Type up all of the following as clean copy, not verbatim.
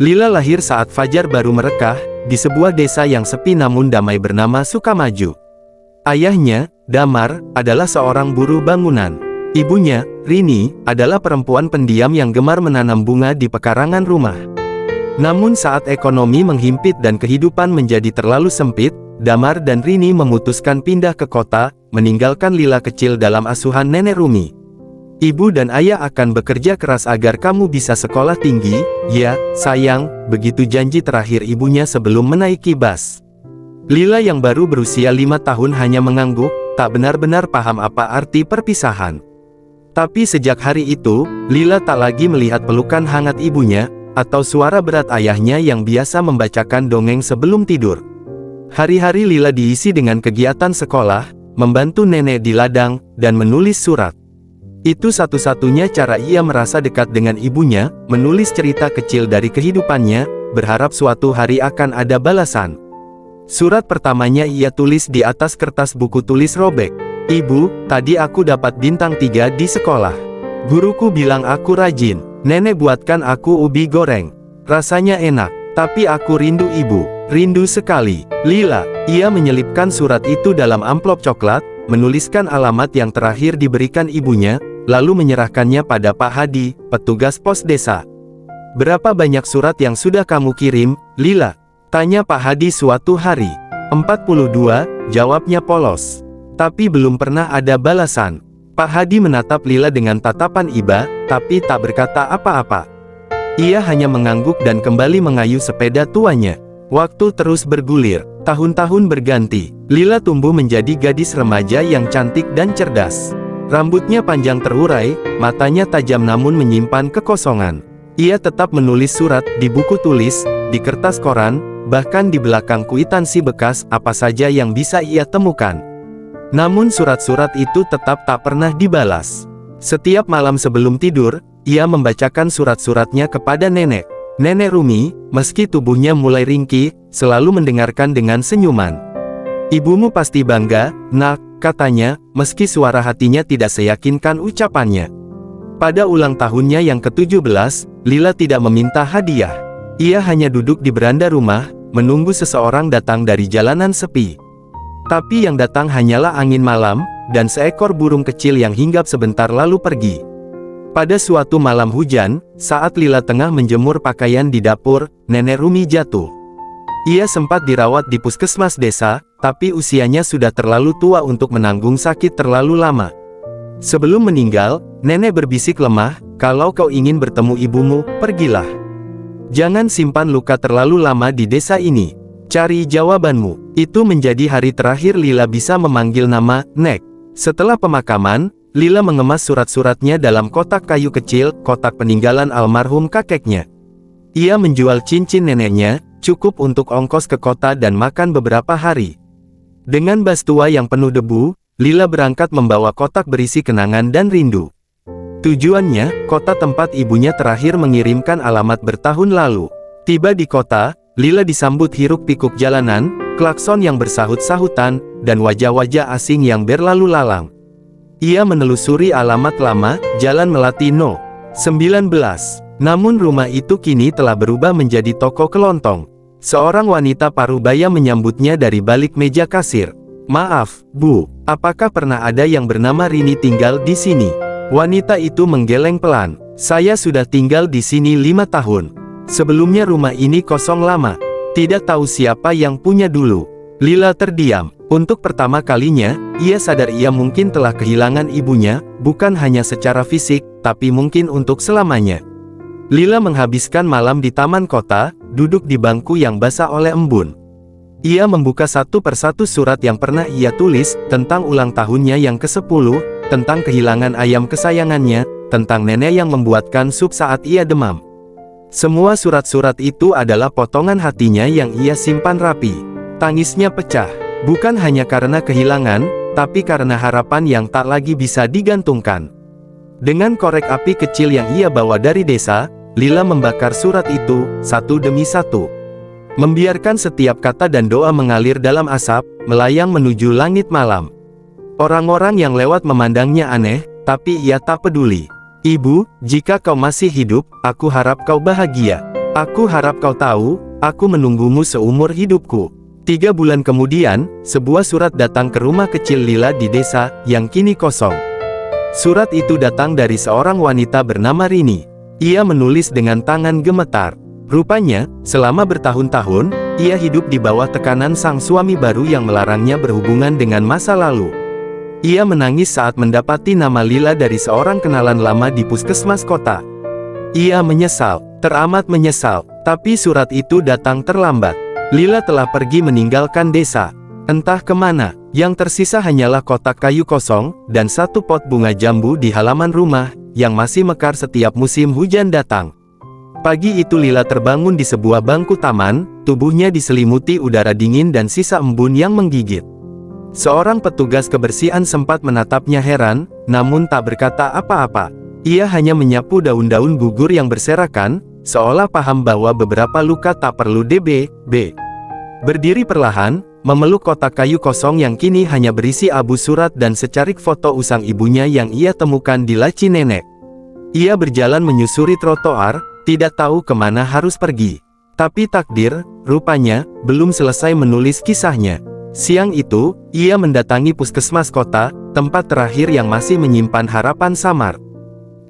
Lila lahir saat fajar baru merekah, di sebuah desa yang sepi namun damai bernama Sukamaju. Ayahnya, Damar, adalah seorang buruh bangunan. Ibunya, Rini, adalah perempuan pendiam yang gemar menanam bunga di pekarangan rumah. Namun saat ekonomi menghimpit dan kehidupan menjadi terlalu sempit, Damar dan Rini memutuskan pindah ke kota, meninggalkan Lila kecil dalam asuhan Nenek Rumi. Ibu dan ayah akan bekerja keras agar kamu bisa sekolah tinggi, ya, sayang, begitu janji terakhir ibunya sebelum menaiki bas. Lila yang baru berusia 5 tahun hanya mengangguk, tak benar-benar paham apa arti perpisahan. Tapi sejak hari itu, Lila tak lagi melihat pelukan hangat ibunya, atau suara berat ayahnya yang biasa membacakan dongeng sebelum tidur. Hari-hari Lila diisi dengan kegiatan sekolah, membantu nenek di ladang, dan menulis surat. Itu satu-satunya cara ia merasa dekat dengan ibunya, menulis cerita kecil dari kehidupannya, berharap suatu hari akan ada balasan. Surat pertamanya ia tulis di atas kertas buku tulis robek. "Ibu, tadi aku dapat bintang 3 di sekolah. Guruku bilang aku rajin. Nenek buatkan aku ubi goreng. Rasanya enak, tapi aku rindu ibu, rindu sekali." Lila, ia menyelipkan surat itu dalam amplop coklat, menuliskan alamat yang terakhir diberikan ibunya, lalu menyerahkannya pada Pak Hadi, petugas pos desa. "Berapa banyak surat yang sudah kamu kirim, Lila?" tanya Pak Hadi suatu hari. 42, jawabnya polos. Tapi belum pernah ada balasan. Pak Hadi menatap Lila dengan tatapan iba, tapi tak berkata apa-apa. Ia hanya mengangguk dan kembali mengayuh sepeda tuanya. Waktu terus bergulir, tahun-tahun berganti. Lila tumbuh menjadi gadis remaja yang cantik dan cerdas. Rambutnya panjang terurai, matanya tajam namun menyimpan kekosongan. Ia tetap menulis surat, di buku tulis, di kertas koran, bahkan di belakang kwitansi bekas, apa saja yang bisa ia temukan. Namun surat-surat itu tetap tak pernah dibalas. Setiap malam sebelum tidur, ia membacakan surat-suratnya kepada nenek. Nenek Rumi, meski tubuhnya mulai ringkih, selalu mendengarkan dengan senyuman. "Ibumu pasti bangga, nak," katanya, meski suara hatinya tidak seyakinkan ucapannya. Pada ulang tahunnya yang ke-17, Lila tidak meminta hadiah. Ia hanya duduk di beranda rumah, menunggu seseorang datang dari jalanan sepi. Tapi yang datang hanyalah angin malam, dan seekor burung kecil yang hinggap sebentar lalu pergi. Pada suatu malam hujan, saat Lila tengah menjemur pakaian di dapur, Nenek Rumi jatuh. Ia sempat dirawat di puskesmas desa, tapi usianya sudah terlalu tua untuk menanggung sakit terlalu lama. Sebelum meninggal, nenek berbisik lemah, "Kalau kau ingin bertemu ibumu, pergilah. Jangan simpan luka terlalu lama di desa ini. Cari jawabanmu." Itu menjadi hari terakhir Lila bisa memanggil nama Nek. Setelah pemakaman, Lila mengemas surat-suratnya dalam kotak kayu kecil, kotak peninggalan almarhum kakeknya. Ia menjual cincin neneknya, cukup untuk ongkos ke kota dan makan beberapa hari. Dengan bas tua yang penuh debu, Lila berangkat membawa kotak berisi kenangan dan rindu. Tujuannya, kota tempat ibunya terakhir mengirimkan alamat bertahun lalu. Tiba di kota, Lila disambut hiruk-pikuk jalanan, klakson yang bersahut-sahutan, dan wajah-wajah asing yang berlalu lalang. Ia menelusuri alamat lama, Jalan Melati No. 19. Namun rumah itu kini telah berubah menjadi toko kelontong. Seorang wanita parubaya menyambutnya dari balik meja kasir. "Maaf, Bu, apakah pernah ada yang bernama Rini tinggal di sini?" Wanita itu menggeleng pelan. "Saya sudah tinggal di sini 5 tahun. Sebelumnya rumah ini kosong lama. Tidak tahu siapa yang punya dulu." Lila terdiam. Untuk pertama kalinya, ia sadar ia mungkin telah kehilangan ibunya, bukan hanya secara fisik, tapi mungkin untuk selamanya. Lila menghabiskan malam di taman kota, duduk di bangku yang basah oleh embun. Ia membuka satu persatu surat yang pernah ia tulis, tentang ulang tahunnya yang ke-10, tentang kehilangan ayam kesayangannya, tentang nenek yang membuatkan sup saat ia demam. Semua surat-surat itu adalah potongan hatinya yang ia simpan rapi. Tangisnya pecah, bukan hanya karena kehilangan, tapi karena harapan yang tak lagi bisa digantungkan. Dengan korek api kecil yang ia bawa dari desa, Lila membakar surat itu, satu demi satu. Membiarkan setiap kata dan doa mengalir dalam asap, melayang menuju langit malam. Orang-orang yang lewat memandangnya aneh, tapi ia tak peduli. "Ibu, jika kau masih hidup, aku harap kau bahagia. Aku harap kau tahu, aku menunggumu seumur hidupku. 3 bulan kemudian, sebuah surat datang ke rumah kecil Lila di desa, yang kini kosong. Surat itu datang dari seorang wanita bernama Rini. Ia menulis dengan tangan gemetar. Rupanya, selama bertahun-tahun, ia hidup di bawah tekanan sang suami baru yang melarangnya berhubungan dengan masa lalu. Ia menangis saat mendapati nama Lila dari seorang kenalan lama di puskesmas kota. Ia menyesal, teramat menyesal, tapi surat itu datang terlambat. Lila telah pergi meninggalkan desa. Entah kemana, yang tersisa hanyalah kotak kayu kosong, dan satu pot bunga jambu di halaman rumah, yang masih mekar setiap musim hujan datang. Pagi itu Lila terbangun di sebuah bangku taman, tubuhnya diselimuti udara dingin dan sisa embun yang menggigit. Seorang petugas kebersihan sempat menatapnya heran, namun tak berkata apa-apa. Ia hanya menyapu daun-daun gugur yang berserakan, seolah paham bahwa beberapa luka tak perlu DBB. Berdiri perlahan, memeluk kotak kayu kosong yang kini hanya berisi abu surat dan secarik foto usang ibunya yang ia temukan di laci nenek. Ia berjalan menyusuri trotoar, tidak tahu kemana harus pergi. Tapi takdir, rupanya, belum selesai menulis kisahnya. Siang itu, ia mendatangi puskesmas kota, tempat terakhir yang masih menyimpan harapan samar.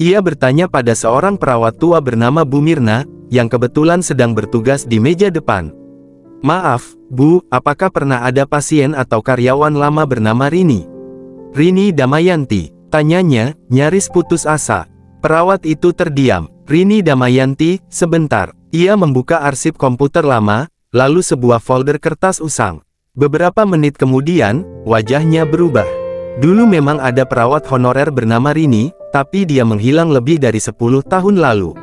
Ia bertanya pada seorang perawat tua bernama Bu Mirna, yang kebetulan sedang bertugas di meja depan. "Maaf, Bu, apakah pernah ada pasien atau karyawan lama bernama Rini?" "Rini Damayanti," tanyanya, nyaris putus asa. Perawat itu terdiam. "Rini Damayanti, sebentar." Ia membuka arsip komputer lama, lalu sebuah folder kertas usang. Beberapa menit kemudian, wajahnya berubah. Dulu memang ada perawat honorer bernama Rini, tapi dia menghilang lebih dari 10 tahun lalu.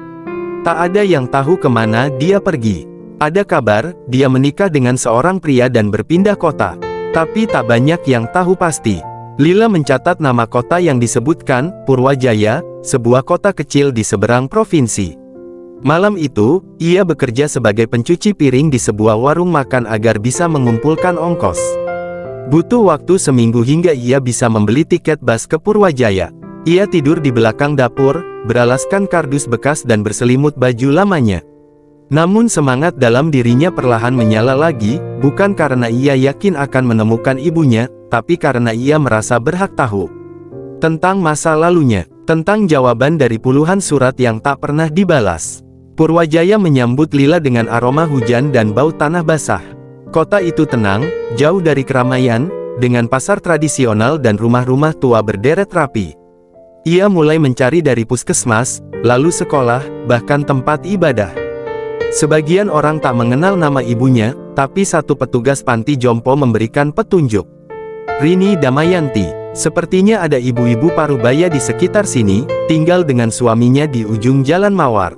Tak ada yang tahu kemana dia pergi. Ada kabar, dia menikah dengan seorang pria dan berpindah kota. Tapi tak banyak yang tahu pasti. Lila mencatat nama kota yang disebutkan, Purwajaya, sebuah kota kecil di seberang provinsi. Malam itu, ia bekerja sebagai pencuci piring di sebuah warung makan agar bisa mengumpulkan ongkos. Butuh waktu seminggu hingga ia bisa membeli tiket bus ke Purwajaya. Ia tidur di belakang dapur, beralaskan kardus bekas dan berselimut baju lamanya. Namun semangat dalam dirinya perlahan menyala lagi, bukan karena ia yakin akan menemukan ibunya, tapi karena ia merasa berhak tahu tentang masa lalunya, tentang jawaban dari puluhan surat yang tak pernah dibalas. Purwajaya menyambut Lila dengan aroma hujan dan bau tanah basah. Kota itu tenang, jauh dari keramaian, dengan pasar tradisional dan rumah-rumah tua berderet rapi. Ia mulai mencari dari puskesmas, lalu sekolah, bahkan tempat ibadah. Sebagian orang tak mengenal nama ibunya, tapi satu petugas panti jompo memberikan petunjuk. "Rini Damayanti, sepertinya ada ibu-ibu parubaya di sekitar sini, tinggal dengan suaminya di ujung Jalan Mawar."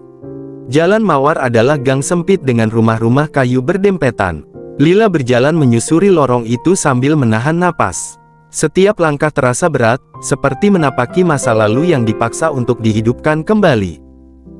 Jalan Mawar adalah gang sempit dengan rumah-rumah kayu berdempetan. Lila berjalan menyusuri lorong itu sambil menahan napas. Setiap langkah terasa berat, seperti menapaki masa lalu yang dipaksa untuk dihidupkan kembali.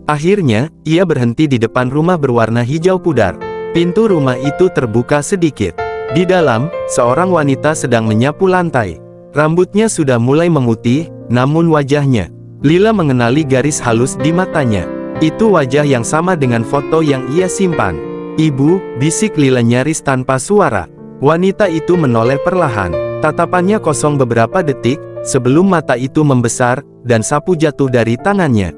Akhirnya, ia berhenti di depan rumah berwarna hijau pudar. Pintu rumah itu terbuka sedikit. Di dalam, seorang wanita sedang menyapu lantai. Rambutnya sudah mulai memutih, namun wajahnya. Lila mengenali garis halus di matanya. Itu wajah yang sama dengan foto yang ia simpan. "Ibu," bisik Lila nyaris tanpa suara. Wanita itu menoleh perlahan. Tatapannya kosong beberapa detik, sebelum mata itu membesar, dan sapu jatuh dari tangannya.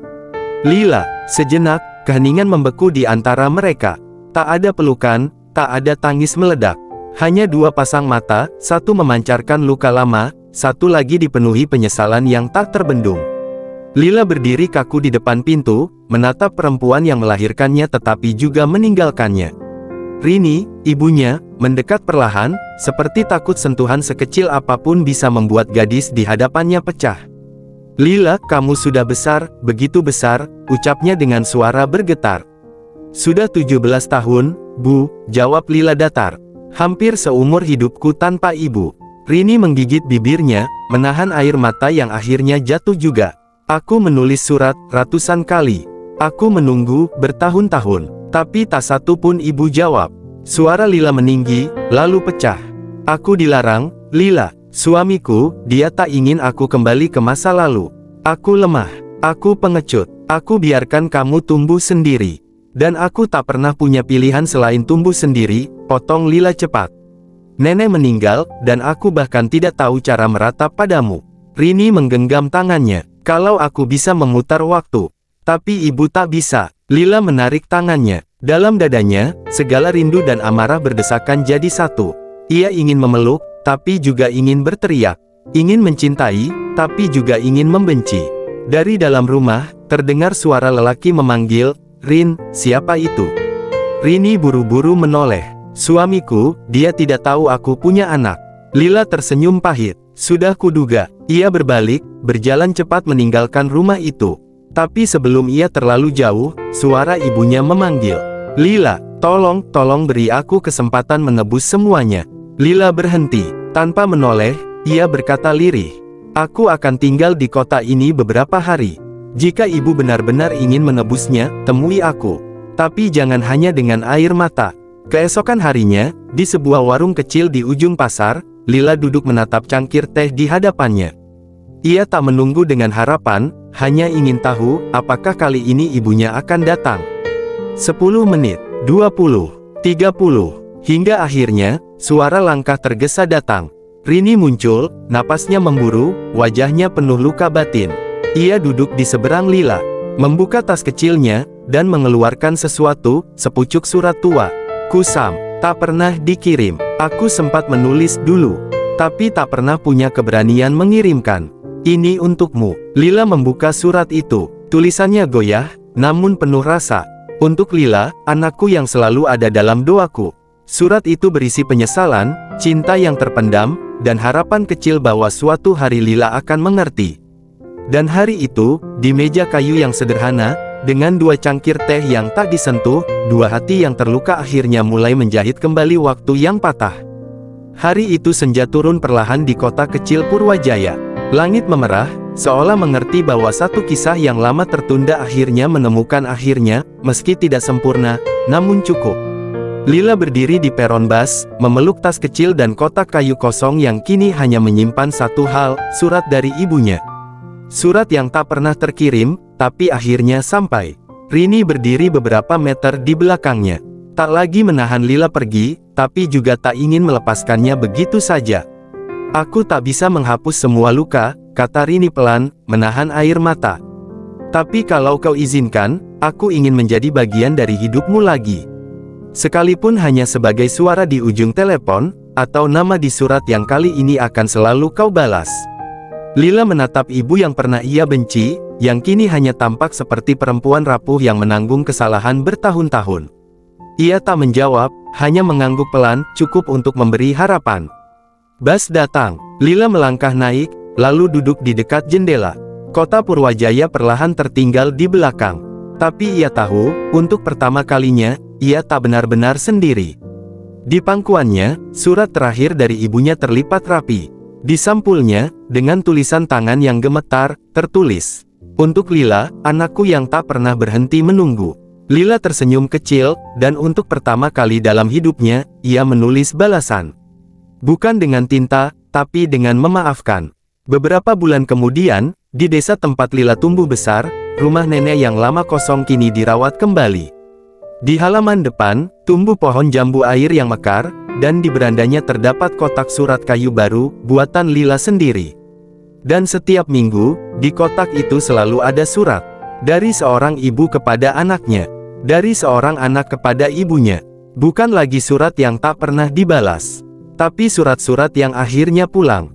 Lila, sejenak, keheningan membeku di antara mereka. Tak ada pelukan, tak ada tangis meledak. Hanya dua pasang mata, satu memancarkan luka lama, satu lagi dipenuhi penyesalan yang tak terbendung. Lila berdiri kaku di depan pintu, menatap perempuan yang melahirkannya tetapi juga meninggalkannya. Rini, ibunya, mendekat perlahan, seperti takut sentuhan sekecil apapun bisa membuat gadis di hadapannya pecah. "Lila, kamu sudah besar, begitu besar," ucapnya dengan suara bergetar. "Sudah 17 tahun, Bu," jawab Lila datar. "Hampir seumur hidupku tanpa ibu." Rini menggigit bibirnya, menahan air mata yang akhirnya jatuh juga. "Aku menulis surat, ratusan kali. Aku menunggu, bertahun-tahun. Tapi tak satu pun ibu jawab." Suara Lila meninggi, lalu pecah. "Aku dilarang, Lila. Suamiku, dia tak ingin aku kembali ke masa lalu. Aku lemah. Aku pengecut. Aku biarkan kamu tumbuh sendiri. Dan aku tak pernah punya pilihan selain tumbuh sendiri, potong Lila cepat. Nenek meninggal, dan aku bahkan tidak tahu cara meratap padamu. Rini menggenggam tangannya. Kalau aku bisa memutar waktu. Tapi ibu tak bisa. Lila menarik tangannya. Dalam dadanya, segala rindu dan amarah berdesakan jadi satu. Ia ingin memeluk, tapi juga ingin berteriak. Ingin mencintai, tapi juga ingin membenci. Dari dalam rumah, terdengar suara lelaki memanggil, "Rin, siapa itu?" Rini buru-buru menoleh. "Suamiku, dia tidak tahu aku punya anak." Lila tersenyum pahit. "Sudah kuduga." Ia berbalik, berjalan cepat meninggalkan rumah itu. Tapi sebelum ia terlalu jauh, suara ibunya memanggil, "Lila, tolong beri aku kesempatan menebus semuanya." Lila berhenti. Tanpa menoleh, ia berkata lirih, "Aku akan tinggal di kota ini beberapa hari. Jika ibu benar-benar ingin menebusnya, temui aku. Tapi jangan hanya dengan air mata." Keesokan harinya, di sebuah warung kecil di ujung pasar, Lila duduk menatap cangkir teh di hadapannya. Ia tak menunggu dengan harapan, hanya ingin tahu, apakah kali ini ibunya akan datang. 10 menit, 20, 30, hingga akhirnya, suara langkah tergesa datang. Rini muncul, napasnya memburu, wajahnya penuh luka batin. Ia duduk di seberang Lila, membuka tas kecilnya, dan mengeluarkan sesuatu, sepucuk surat tua. "Kusam, tak pernah dikirim. Aku sempat menulis dulu, tapi tak pernah punya keberanian mengirimkan. Ini untukmu." Lila membuka surat itu. Tulisannya goyah, namun penuh rasa. "Untuk Lila, anakku yang selalu ada dalam doaku." Surat itu berisi penyesalan, cinta yang terpendam, dan harapan kecil bahwa suatu hari Lila akan mengerti. Dan hari itu, di meja kayu yang sederhana, dengan 2 cangkir teh yang tak disentuh, 2 hati yang terluka akhirnya mulai menjahit kembali waktu yang patah. Hari itu senja turun perlahan di kota kecil Purwajaya. Langit memerah, seolah mengerti bahwa satu kisah yang lama tertunda akhirnya menemukan akhirnya, meski tidak sempurna, namun cukup. Lila berdiri di peron bus, memeluk tas kecil dan kotak kayu kosong yang kini hanya menyimpan satu hal, surat dari ibunya. Surat yang tak pernah terkirim, tapi akhirnya sampai. Rini berdiri beberapa meter di belakangnya. Tak lagi menahan Lila pergi, tapi juga tak ingin melepaskannya begitu saja. "Aku tak bisa menghapus semua luka," kata Rini pelan, menahan air mata. "Tapi kalau kau izinkan, aku ingin menjadi bagian dari hidupmu lagi. Sekalipun hanya sebagai suara di ujung telepon, atau nama di surat yang kali ini akan selalu kau balas." Lila menatap ibu yang pernah ia benci, yang kini hanya tampak seperti perempuan rapuh yang menanggung kesalahan bertahun-tahun. Ia tak menjawab, hanya mengangguk pelan, cukup untuk memberi harapan. Bus datang. Lila melangkah naik, lalu duduk di dekat jendela. Kota Purwajaya perlahan tertinggal di belakang. Tapi ia tahu, untuk pertama kalinya, ia tak benar-benar sendiri. Di pangkuannya, surat terakhir dari ibunya terlipat rapi. Di sampulnya, dengan tulisan tangan yang gemetar, tertulis, "Untuk Lila, anakku yang tak pernah berhenti menunggu." Lila tersenyum kecil, dan untuk pertama kali dalam hidupnya, ia menulis balasan. Bukan dengan tinta, tapi dengan memaafkan. Beberapa bulan kemudian, di desa tempat Lila tumbuh besar, rumah nenek yang lama kosong kini dirawat kembali. Di halaman depan, tumbuh pohon jambu air yang mekar, dan di berandanya terdapat kotak surat kayu baru, buatan Lila sendiri. Dan setiap minggu, di kotak itu selalu ada surat. Dari seorang ibu kepada anaknya. Dari seorang anak kepada ibunya. Bukan lagi surat yang tak pernah dibalas. Tapi surat-surat yang akhirnya pulang.